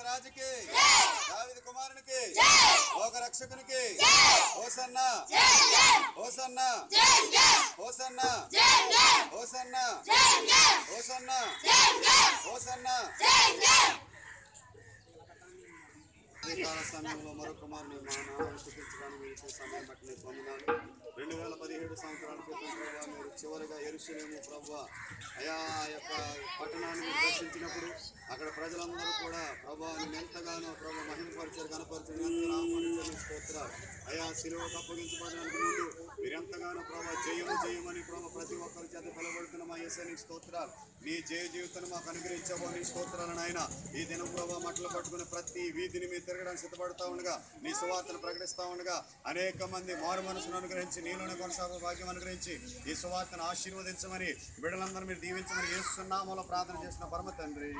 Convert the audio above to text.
రాజుకి దావీదు కుమారునికి లోక రక్షకునికి హోసన్నా హోసన్నా హోసన్నా హోసన్నా హోసన్నా హోసన్నా. కాల సమయంలో మరో కుమారుని మా నామం చూపించడానికి మీరు ఇచ్చే సమయం బట్టి నేను పొందినాను. 2017 సంవత్సరాల క్రితం ప్రభావ మీరు చివరిగా యెరూషలేము ప్రభువా అయా యొక్క పట్టణాన్ని మీరు దర్శించినప్పుడు అక్కడ ప్రజలందరూ కూడా ప్రభావ నేను ఎంతగానో ప్రభావ మహిమపరిచారు కనపరిచారు ఎంత స్తోత్రాలు అయా సిలువకు అప్పగించబడడానికి ముందు మీరు ఎంతగానో ప్రభావ జయమని ప్రభావ ప్రతి ఒక్కరి చేత పిలబడుతున్న మా యేసయ్యకి స్తోత్రాలు. నీ జయ జీవితాన్ని మాకు అనుగ్రహించబో నీ స్తోత్రాలను ఆయన ఈ దినం ప్రభావ మట్టలు పట్టుకుని ప్రతి వీధిని మీరు తిరగడానికి సిద్ధపడతా ఉండగా నీ సువార్తను ప్రకటిస్తూ ఉండగా అనేక మంది మారు మనసును అనుగ్రహించి నీలోనే కొనసాగు భాగ్యం అనుగ్రహించి ఈ సువార్తను ఆశీర్వదించమని బిడ్డలందరూ మీరు దీవించమని యేసు నామములో ప్రార్థన చేసిన పరమ తండ్రి.